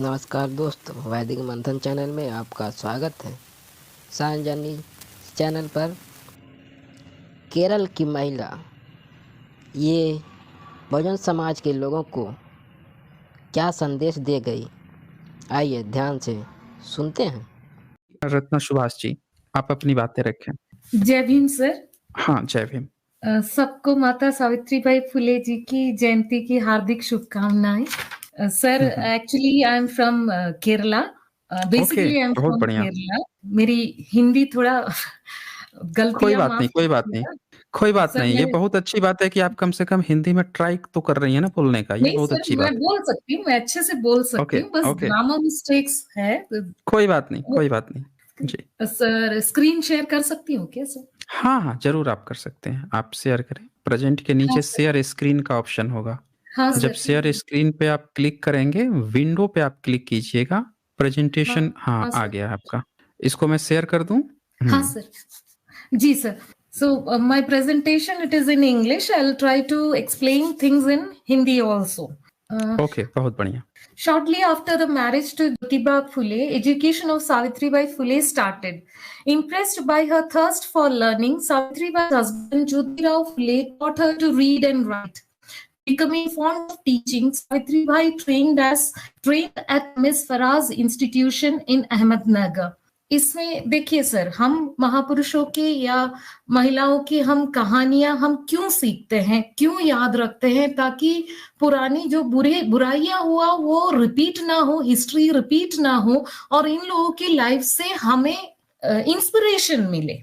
नमस्कार दोस्तों, वैदिक मंथन चैनल में आपका स्वागत है। सांजनी चैनल पर केरल की महिला ये बहुजन समाज के लोगों को क्या संदेश दे गई, आइए ध्यान से सुनते हैं। रत्ना सुभाष जी, आप अपनी बातें रखें। जय भीम सर। हाँ, जय भीम। सबको माता सावित्रीबाई फुले जी की जयंती की हार्दिक शुभकामनाएं। Sir, actually I am from Kerala. Basically I am बहुत फ्रॉम बढ़िया। केरला। मेरी हिंदी थोड़ा कोई गलतियां बात नहीं, माफ कोई बात नहीं, कोई बात सर। नहीं। ये बहुत अच्छी बात है कि आप कम से कम हिंदी में ट्राई तो कर रही हैं ना बोलने का, ये नहीं बहुत सर, अच्छी मैं बात है। बोल सकती हूँ, मैं अच्छे से बोल सकती हूँ, बस ओके, ग्रामर मिस्टेक्स है। कोई बात नहीं, कोई बात नहीं। जी। सर, स्क्रीन शेयर कर सकती हूँ क्या सर? हाँ, ज़रूर आप कर सकते हैं। आप शेयर करें। प्रेज़ेंट के हाँ नीचे सर। शेयर स्क्रीन का ऑप्शन होगा। हाँ जब सर। शेयर स्क्रीन पे आप क्लिक करेंगे, विंडो पे आप क्लिक कीजिएगा। प्रेज़ेंटेशन हाँ आ सर। गया आपका। इसको मैं शेयर कर दूँ? हाँ सर। जी sir. So my presentation, it is in English. I'll try to explain things in Hindi also. Okay, बहुत बढ़िया। Shortly after the marriage to Jyotiba Phule, education of Savitribai Phule started. Impressed by her thirst for learning, Savitribai's husband Jyotirao Phule taught her to read and write. Becoming fond of teaching, Savitribai trained at Miss Faraz Institution in Ahmednagar. इसमें देखिए sir, हम महापुरुषों के या महिलाओं की हम कहानियां हम क्यों सीखते हैं, क्यों याद रखते हैं, ताकि पुरानी जो बुराइयां हुआ वो रिपीट ना हो, हिस्ट्री रिपीट ना हो और इन लोगों की लाइफ से हमें इंस्पिरेशन मिले।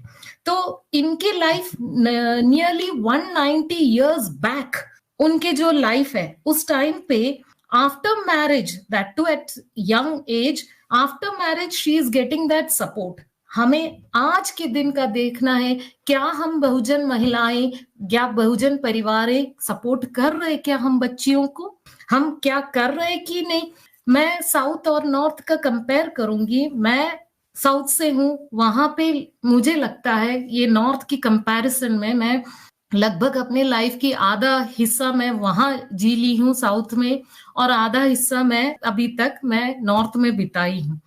तो इनके लाइफ नियरली 190 इयर्स बैक उनके जो लाइफ है उस टाइम पे, after marriage, that too at young age, after marriage she is getting that support. हमें आज के दिन का देखना है, क्या हम बहुजन महिलाएं या बहुजन परिवारें सपोर्ट कर रहे, क्या हम बच्चियों को हम क्या कर रहे कि नहीं। मैं साउथ और नॉर्थ का कंपेयर करूंगी। मैं साउथ से हूं, वहां पे मुझे लगता है ये नॉर्थ की कंपैरिजन में मैं लगभग अपने लाइफ की आधा हिस्सा मैं वहां जी ली हूँ साउथ में, और आधा हिस्सा मैं अभी तक मैं नॉर्थ में बिताई हूँ।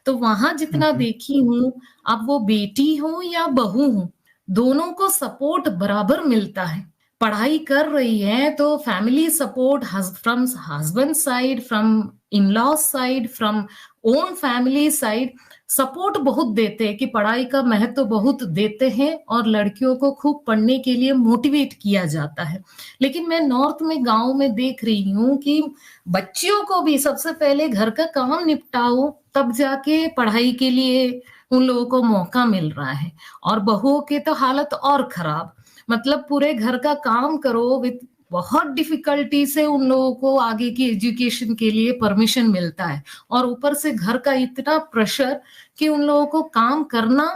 तो वहां जितना देखी हूँ, अब वो बेटी हूँ या बहू हूँ, दोनों को सपोर्ट बराबर मिलता है। पढ़ाई कर रही है तो family support from husband side, from in law side, from own family side support बहुत देते हैं, कि पढ़ाई का महत्व बहुत देते हैं और लड़कियों को खूब पढ़ने के लिए मोटिवेट किया जाता है। लेकिन मैं नॉर्थ में गांव में देख रही हूँ कि बच्चियों को भी सबसे पहले घर का काम निपटाओ, तब जाके पढ़ाई के लिए उन लोगों को मौका मिल रहा है। और बहुओं के तो हालत और खराब, मतलब पूरे घर का काम करो, विद बहुत डिफिकल्टी से उन लोगों को आगे की एजुकेशन के लिए परमिशन मिलता है, और ऊपर से घर का इतना प्रेशर कि उन लोगों को काम करना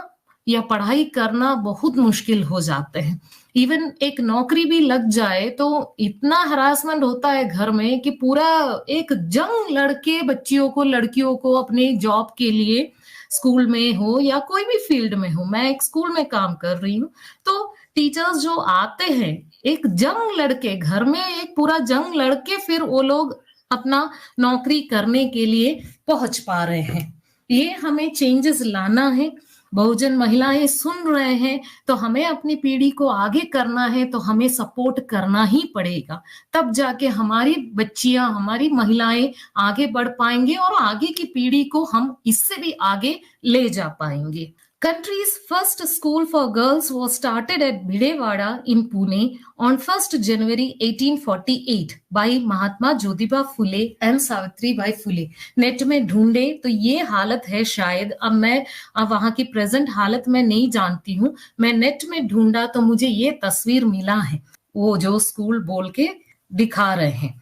या पढ़ाई करना बहुत मुश्किल हो जाते हैं। इवन एक नौकरी भी लग जाए तो इतना हरासमेंट होता है घर में कि पूरा एक जंग लड़के बच्चियों को, लड़कियों को अपने जॉब के लिए, स्कूल में हो या कोई भी फील्ड में हो। मैं एक स्कूल में काम कर रही हूँ, तो टीचर्स जो आते हैं एक जंग लड़के, घर में एक पूरा जंग लड़के फिर वो लोग अपना नौकरी करने के लिए पहुंच पा रहे हैं। ये हमें चेंजेस लाना है। बहुजन महिलाएं सुन रहे हैं तो हमें अपनी पीढ़ी को आगे करना है, तो हमें सपोर्ट करना ही पड़ेगा। तब जाके हमारी बच्चियां, हमारी महिलाएं आगे बढ़ पाएंगे और आगे की पीढ़ी को हम इससे भी आगे ले जा पाएंगे। Country's first school for girls was started at Bhidewada in Pune on 1st January 1848 by Mahatma Jyotiba Phule and Savitribai Phule. Net में ढूंढे तो ये हालत है शायद। अब वहां की प्रेजेंट हालत मैं नहीं जानती हूँ, मैं नेट में ढूंढा तो मुझे ये तस्वीर मिला है, वो जो स्कूल बोल के दिखा रहे हैं।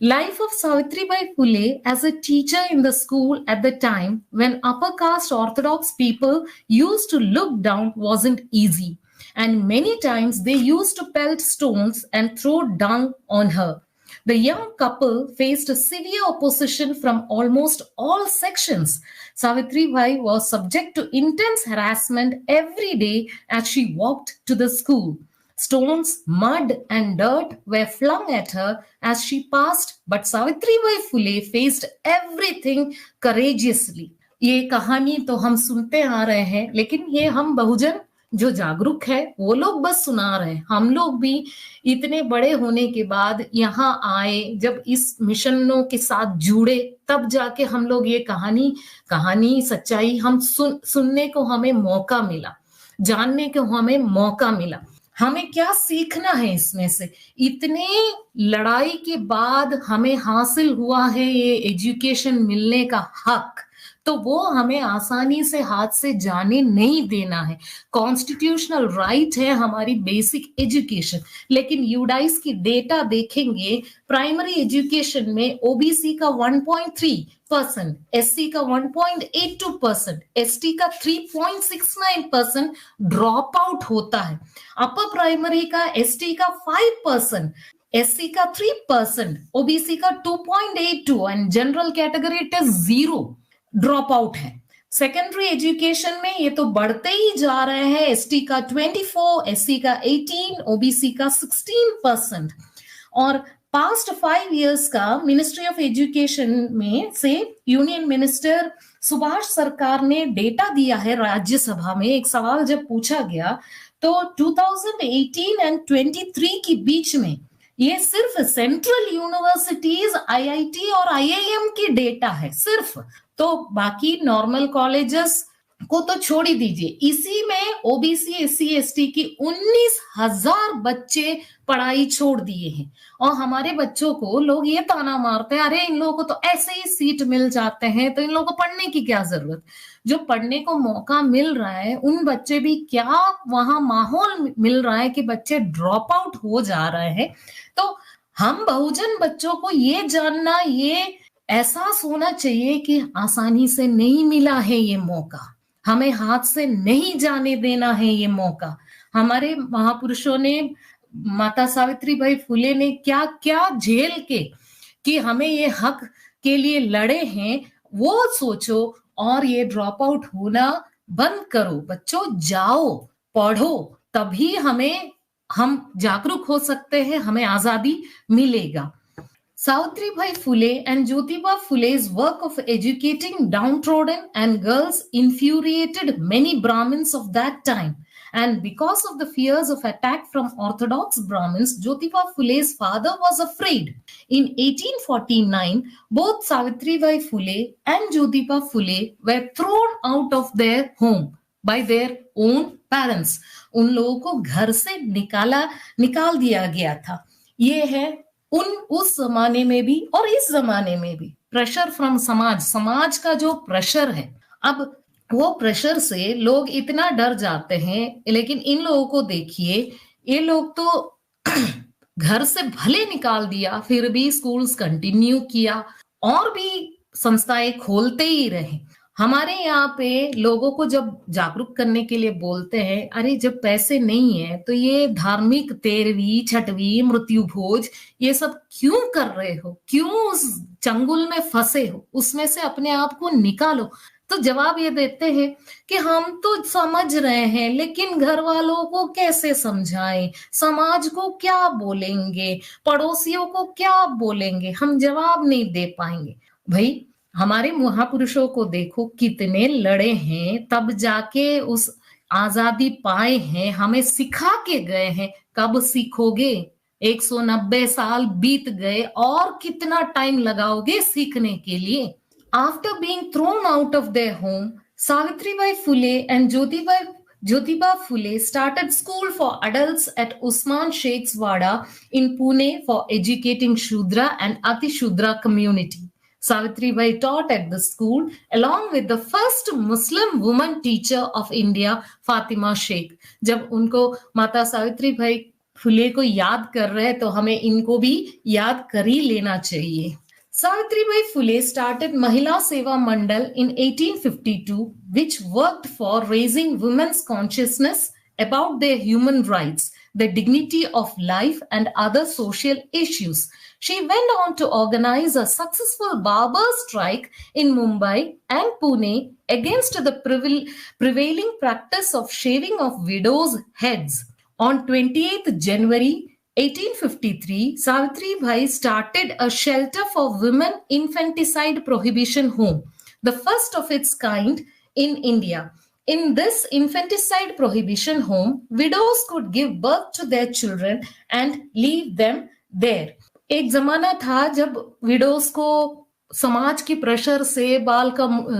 Life of Savitribai Phule as a teacher in the school at the time when upper caste orthodox people used to look down wasn't easy, and many times they used to pelt stones and throw dung on her. The young couple faced severe opposition from almost all sections. Savitribai was subject to intense harassment every day as she walked to the school. Stones, mud, and dirt were flung at her as she passed, but Savitribai Phule faced everything courageously. ये कहानी तो हम सुनते आ रहे हैं, लेकिन ये हम बहुजन जो जागरूक है वो लोग बस सुना रहे हैं। हम लोग भी इतने बड़े होने के बाद यहाँ आए, जब इस मिशनों के साथ जुड़े, तब जाके हम लोग ये कहानी सच्चाई हम सुनने को हमें मौका मिला, जानने को हमें मौका मिला। हमें क्या सीखना है इसमें से? इतने लड़ाई के बाद हमें हासिल हुआ है ये एजुकेशन मिलने का हक, तो वो हमें आसानी से हाथ से जाने नहीं देना है। कॉन्स्टिट्यूशनल राइट है हमारी बेसिक एजुकेशन। लेकिन यूडाइस की डेटा देखेंगे, प्राइमरी एजुकेशन में ओबीसी का 1.3%, एससी का 1.82%, एसटी का 3.69% ड्रॉप आउट होता है। अपर प्राइमरी का एसटी का 5%, एससी का 3%, ओबीसी का 2.82 and general category it is 0 drop out है। सेकेंडरी एजुकेशन में ये तो बढ़ते ही जा रहे हैं, एसटी का 24, एससी का 18, ओबीसी का 16%। और पास्ट 5 इयर्स का मिनिस्ट्री ऑफ एजुकेशन में से यूनियन मिनिस्टर सुभाष सरकार ने डेटा दिया है राज्यसभा में। एक सवाल जब पूछा गया तो 2018 एंड 23 के बीच में ये सिर्फ सेंट्रल यूनिवर्सिटीज, आईआईटी और आईआईएम की डेटा है सिर्फ, तो बाकी नॉर्मल कॉलेजेस को तो छोड़ ही दीजिए। इसी में ओबीसी, एससी, एसटी की 19,000 बच्चे पढ़ाई छोड़ दिए हैं। और हमारे बच्चों को लोग ये ताना मारते हैं, अरे इन लोगों को तो ऐसे ही सीट मिल जाते हैं, तो इन लोगों को पढ़ने की क्या जरूरत। जो पढ़ने को मौका मिल रहा है उन बच्चे भी क्या वहां माहौल मिल रहा है कि बच्चे ड्रॉप आउट हो जा रहे हैं। तो हम बहुजन बच्चों को ये जानना, ये एहसास होना चाहिए कि आसानी से नहीं मिला है ये मौका, हमें हाथ से नहीं जाने देना है ये मौका। हमारे महापुरुषों ने, माता सावित्रीबाई फुले ने क्या क्या झेल के कि हमें ये हक के लिए लड़े हैं, वो सोचो और ये ड्रॉप आउट होना बंद करो। बच्चों जाओ, पढ़ो, तभी हम जागरूक हो सकते हैं, हमें आजादी मिलेगा। Savitribai Phule and Jyotiba Phule's work of educating downtrodden and girls infuriated many Brahmins of that time. And because of the fears of attack from Orthodox Brahmins, Jyotiba Phule's father was afraid. In 1849, both Savitribai Phule and Jyotiba Phule were thrown out of their home by their own parents. उन लोगों को घर से निकाल दिया गया था। ये है उस जमाने में भी और इस जमाने में भी प्रेशर फ्रॉम समाज का जो प्रेशर है। अब वो प्रेशर से लोग इतना डर जाते हैं, लेकिन इन लोगों को देखिए, ये लोग तो घर से भले निकाल दिया, फिर भी स्कूल्स कंटिन्यू किया और भी संस्थाएं खोलते ही रहे। हमारे यहाँ पे लोगों को जब जागरूक करने के लिए बोलते हैं, अरे जब पैसे नहीं है तो ये धार्मिक 13वीं 6वीं मृत्यु भोज ये सब क्यों कर रहे हो, क्यों उस चंगुल में फंसे हो, उसमें से अपने आप को निकालो। तो जवाब ये देते हैं कि हम तो समझ रहे हैं, लेकिन घर वालों को कैसे समझाएं, समाज को क्या बोलेंगे, पड़ोसियों को क्या बोलेंगे, हम जवाब नहीं दे पाएंगे। भाई हमारे महापुरुषों को देखो, कितने लड़े हैं, तब जाके उस आजादी पाए हैं, हमें सिखा के गए हैं। कब सीखोगे? 190 साल बीत गए, और कितना टाइम लगाओगे सीखने के लिए? After being thrown out of their home, Savitribai Phule and Jyotiba Phule started school for adults at Usman Sheikh's Wada in Pune for educating Shudra and Ati Shudra community. Savitribai taught at the school along with the first Muslim woman teacher of India, Fatima Sheikh. जब उनको माता सावित्रीबाई फुले को याद कर रहे हैं तो हमें इनको भी याद कर ही लेना चाहिए। Savitribai Phule started Mahila Seva Mandal in 1852, which worked for raising women's consciousness about their human rights, the dignity of life, and other social issues. She went on to organize a successful barber strike in Mumbai and Pune against the prevailing practice of shaving of widows' heads. On 28th January 1853, Savitri Bai started a shelter for women infanticide prohibition home, the first of its kind in India. In this infanticide prohibition home, widows could give birth to their children and leave them there. एक जमाना था जब widows को समाज की pressure से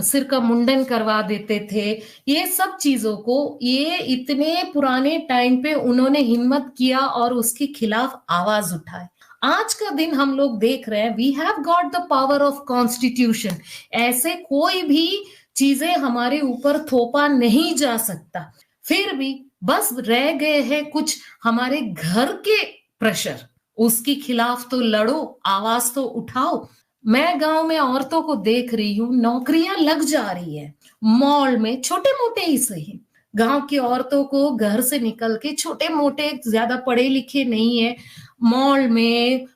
सिर का मुंडन करवा देते थे। ये सब चीजों को ये इतने पुराने टाइम पे उन्होंने हिम्मत किया और उसके खिलाफ आवाज उठाए। आज का दिन हम लोग देख रहे हैं, we have got the power of constitution. ऐसे कोई भी चीजें हमारे ऊपर थोपा नहीं जा सकता। फिर भी बस रह गए हैं कुछ हमारे घर के प्रेशर, उसके खिलाफ तो लड़ो, आवाज तो उठाओ। मैं गांव में औरतों को देख रही हूँ, नौकरियां लग जा रही है मॉल में, छोटे मोटे ही सही। गांव की औरतों को घर से निकल के, छोटे मोटे ज्यादा पढ़े लिखे नहीं है, मॉल में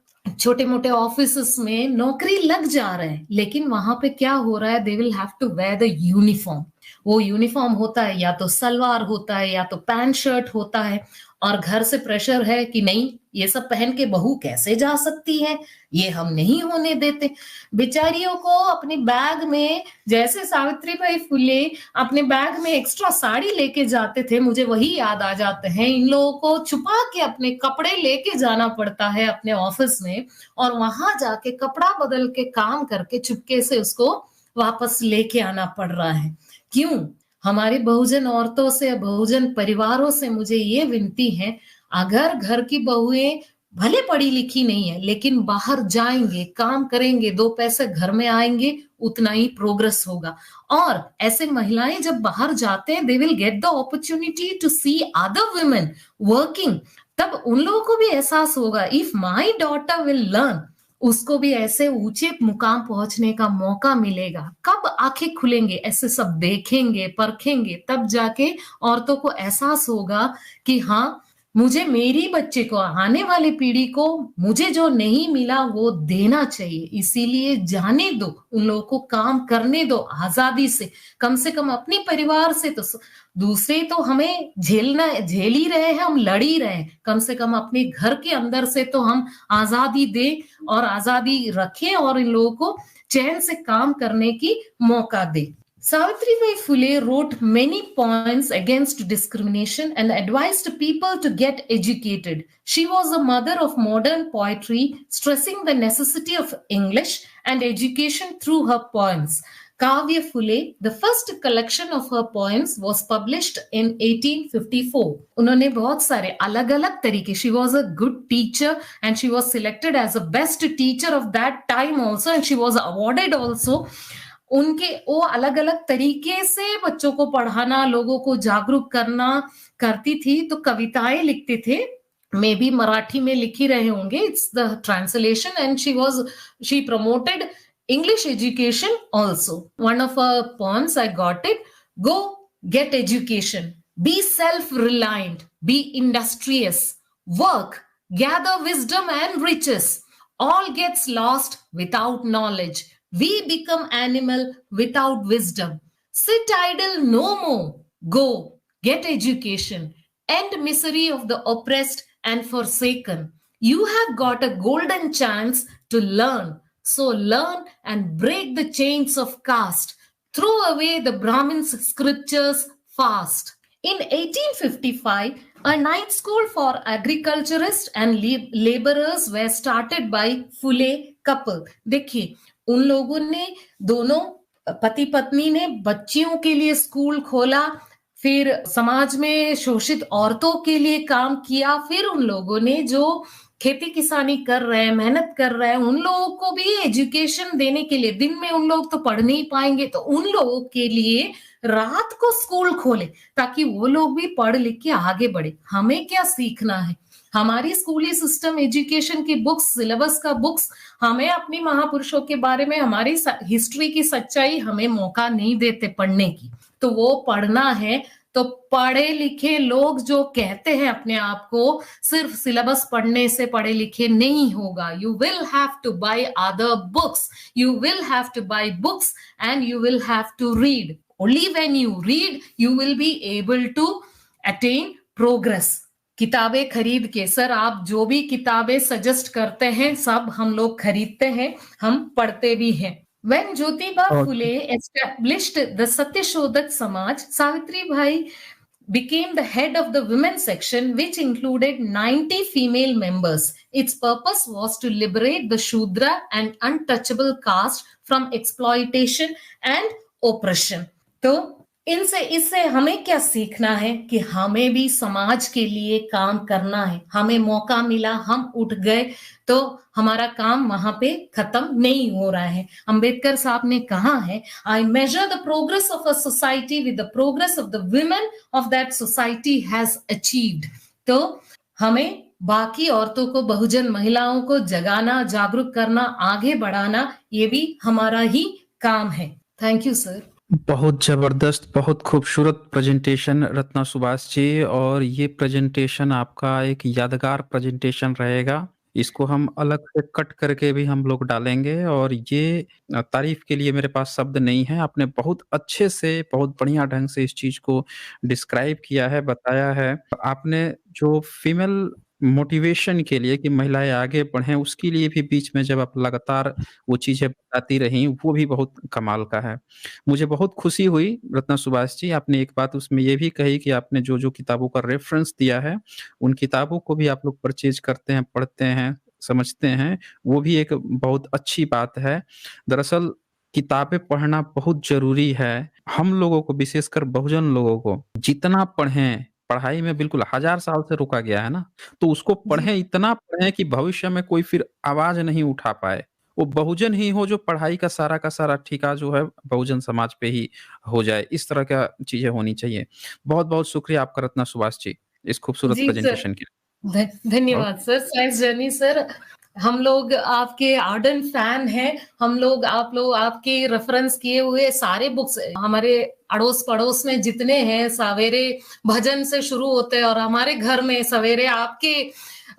छोटे मोटे ऑफिस में नौकरी लग जा रहे हैं। लेकिन वहां पे क्या हो रहा है, they will have to wear the uniform. वो यूनिफॉर्म होता है या तो सलवार होता है या तो पैंट शर्ट होता है, और घर से प्रेशर है कि नहीं ये सब पहन के बहू कैसे जा सकती है, ये हम नहीं होने देते। बेचारियों को अपने बैग में, जैसे सावित्री बाई फुले अपने बैग में एक्स्ट्रा साड़ी लेके जाते थे, मुझे वही याद आ जाते हैं। इन लोगों को छुपा के अपने कपड़े लेके जाना पड़ता है अपने ऑफिस में, और वहां जाके कपड़ा बदल के काम करके चुपके से उसको वापस लेके आना पड़ रहा है। क्यों? हमारी बहुजन औरतों से, बहुजन परिवारों से मुझे ये विनती है, अगर घर की बहुएं भले पढ़ी लिखी नहीं है लेकिन बाहर जाएंगे, काम करेंगे, दो पैसे घर में आएंगे, उतना ही प्रोग्रेस होगा। और ऐसे महिलाएं जब बाहर जाते हैं, they will get the opportunity to see other women working. तब उन लोगों को भी एहसास होगा, if my daughter will learn, उसको भी ऐसे ऊंचे मुकाम पहुंचने का मौका मिलेगा। कब आंखें खुलेंगे, ऐसे सब देखेंगे, परखेंगे, तब जाके औरतों को एहसास होगा कि हाँ, मुझे, मेरी बच्चे को, आने वाली पीढ़ी को मुझे जो नहीं मिला वो देना चाहिए। इसीलिए जाने दो, उन लोगों को काम करने दो आजादी से, कम अपने परिवार से। तो दूसरे तो हमें झेल ही रहे हैं, हम लड़ ही रहे हैं, कम से कम अपने घर के अंदर से तो हम आजादी दें और आजादी रखें और इन लोगों को चैन से काम करने की मौका दे। Savitribai Phule wrote many poems against discrimination and advised people to get educated. She was a mother of modern poetry, stressing the necessity of English and education through her poems. Kavya Phule, the first collection of her poems, was published in 1854. उन्होंने बहुत सारे अलग अलग तरीके, she was a good teacher and she was selected as the best teacher of that time also, and she was awarded also. उनके वो अलग अलग तरीके से बच्चों को पढ़ाना, लोगों को जागरूक करना करती थी। तो कविताएं लिखते थे, मे बी मराठी में लिखी रहे होंगे, it's the translation, and she promoted English education also. One of her poems, I got it, go get education, be self-reliant, be industrious, work, gather wisdom and riches. All gets lost without knowledge. We become animal without wisdom. Sit idle no more. Go, get education. End misery of the oppressed and forsaken. You have got a golden chance to learn. So learn and break the chains of caste. Throw away the Brahmin's scriptures fast. In 1855, a night school for agriculturists and laborers were started by Phule couple. देखिए, उन लोगों ने, दोनों पति पत्नी ने बच्चियों के लिए स्कूल खोला, फिर समाज में शोषित औरतों के लिए काम किया, फिर उन लोगों ने जो खेती किसानी कर रहे हैं, मेहनत कर रहे हैं, उन लोगों को भी एजुकेशन देने के लिए, दिन में उन लोग तो पढ़ नहीं पाएंगे, तो उन लोगों के लिए रात को स्कूल खोले ताकि वो लोग भी पढ़ लिख के आगे बढ़े। हमें क्या सीखना है? हमारी स्कूली सिस्टम, एजुकेशन की बुक्स, सिलेबस का बुक्स हमें अपनी महापुरुषों के बारे में, हमारी हिस्ट्री की सच्चाई हमें मौका नहीं देते पढ़ने की। तो वो पढ़ना है तो पढ़े लिखे लोग जो कहते हैं अपने आप को सिर्फ सिलेबस पढ़ने से पढ़े लिखे नहीं होगा। You will have to buy other books, you will have to buy books and you will have to read. Only when you read, you will be able to attain progress. किताबें खरीद के, sir आप जो भी किताबें suggest करते हैं सब हम लोग खरीदते हैं, हम पढ़ते भी हैं। When Jyotiba और Phule established the Satyashodak Samaj, Savitribai became the head of the women's section, which included 90 female members. Its purpose was to liberate the Shudra and untouchable caste from exploitation and oppression. तो इससे हमें क्या सीखना है कि हमें भी समाज के लिए काम करना है। हमें मौका मिला, हम उठ गए, तो हमारा काम वहां पे खत्म नहीं हो रहा है। अंबेडकर साहब ने कहा है, I measure the progress of a society with the progress of the women of that society has achieved. तो हमें बाकी औरतों को, बहुजन महिलाओं को जगाना, जागरूक करना, आगे बढ़ाना, ये भी हमारा ही काम है। Thank you sir. बहुत जबरदस्त, बहुत खूबसूरत प्रेजेंटेशन रत्ना सुभाष जी, और ये प्रेजेंटेशन आपका एक यादगार प्रेजेंटेशन रहेगा। इसको हम अलग से कट करके भी हम लोग डालेंगे, और ये तारीफ के लिए मेरे पास शब्द नहीं है। आपने बहुत अच्छे से, बहुत बढ़िया ढंग से इस चीज को डिस्क्राइब किया है, बताया है। आपने जो फीमेल मोटिवेशन के लिए कि महिलाएं आगे बढ़ें, उसके लिए भी बीच में जब आप लगातार वो चीजें बताती रही, वो भी बहुत कमाल का है। मुझे बहुत खुशी हुई रत्ना सुभाष जी, आपने एक बात उसमें ये भी कही कि आपने जो किताबों का रेफरेंस दिया है, उन किताबों को भी आप लोग परचेज करते हैं, पढ़ते हैं, समझते हैं, वो भी एक बहुत अच्छी बात है। दरअसल किताबें पढ़ना बहुत ज़रूरी है। हम लोगों को, विशेषकर बहुजन लोगों को, जितना पढ़ें, पढ़ाई में बिल्कुल 1000 साल से रोका गया है ना, तो उसको पढ़ें, इतना पढ़ें कि भविष्य में कोई फिर आवाज़ नहीं उठा पाए। वो बहुजन ही हो जो पढ़ाई का सारा ठिका जो है बहुजन समाज पे ही हो जाए। इस तरह का चीज़ें होनी चाहिए। बहुत-बहुत शुक्रिया आपका रत्ना सुभाष जी, इस खूबसूरत जी सर, प्रेजेंटेशन के लिए। धन्यवाद सर। साइंस जर्नी सर, हम लोग आपके आर्डेंट फैन हैं। आप लोग आपके रेफरेंस किए हुए सारे बुक्स हमारे अड़ोस पड़ोस में जितने हैं, सवेरे भजन से शुरू होते हैं, और हमारे घर में सवेरे आपके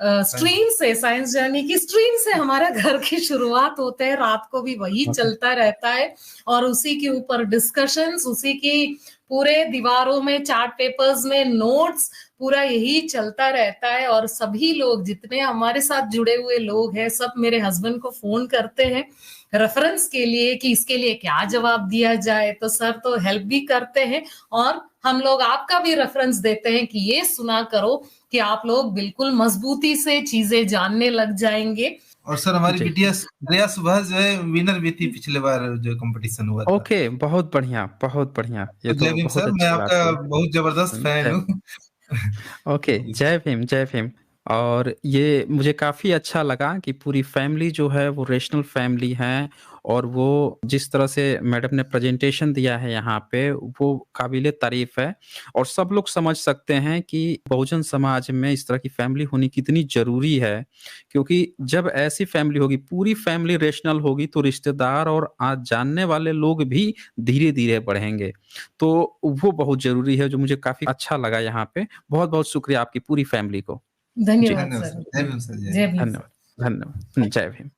स्ट्रीम से, साइंस जर्नी की स्ट्रीम से हमारा घर की शुरुआत होते हैं, रात को भी वही चलता रहता है, और उसी के ऊपर डिस्कशंस, उसी की पूरे दीवारों में, चार्ट पेपर्स में नोट्स, पूरा यही चलता रहता है। और सभी लोग जितने हमारे साथ जुड़े हुए लोग हैं, सब मेरे हस्बैंड को फोन करते हैं रेफरेंस के लिए कि इसके लिए क्या जवाब दिया जाए, तो सर तो हेल्प भी करते हैं, और हम लोग आपका भी रेफरेंस देते हैं कि ये सुना करो, कि आप लोग बिल्कुल मजबूती से चीजें जानने लग जाएंगे। और सर हमारी बिटिया श्रेया सुभाष जो है विनर भी थी पिछले बार जो कंपटीशन हुआ था। ओके, बहुत बढ़िया, बहुत बढ़िया। ये तो जय भीम बहुत सर, अच्छी मैं बात आपका है। बहुत जबरदस्त फैन हूँ। ओके, जय भीम, जय भीम। और ये मुझे काफ़ी अच्छा लगा कि पूरी फैमिली जो है वो रेशनल फैमिली है, और वो जिस तरह से मैडम ने प्रेजेंटेशन दिया है यहाँ पे, वो काबिले तारीफ़ है। और सब लोग समझ सकते हैं कि बहुजन समाज में इस तरह की फैमिली होनी कितनी ज़रूरी है, क्योंकि जब ऐसी फैमिली होगी, पूरी फैमिली रेशनल होगी, तो रिश्तेदार और जानने वाले लोग भी धीरे-धीरे बढ़ेंगे। तो वो बहुत ज़रूरी है, जो मुझे काफ़ी अच्छा लगा यहाँ पे। बहुत-बहुत शुक्रिया आपकी पूरी फैमिली को। धन्यवाद धन्यवाद सर। जय भीम सर, जय भीम। धन्यवाद, धन्यवाद। जय भीम।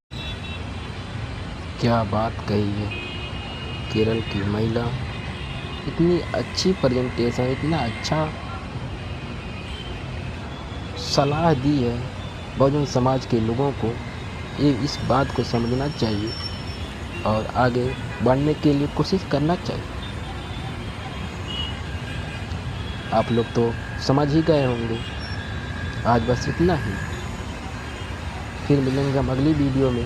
क्या बात कही है केरल की महिला, इतनी अच्छी प्रेजेंटेशन, इतना अच्छा सलाह दी है बहुजन समाज के लोगों को। ये इस बात को समझना चाहिए और आगे बढ़ने के लिए कोशिश करना चाहिए। आप लोग तो समझ ही गए होंगे। आज बस इतना ही, फिर मिलेंगे हम अगली वीडियो में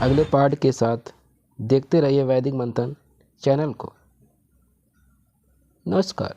अगले पार्ट के साथ। देखते रहिए वैदिक मंथन चैनल को। नमस्कार।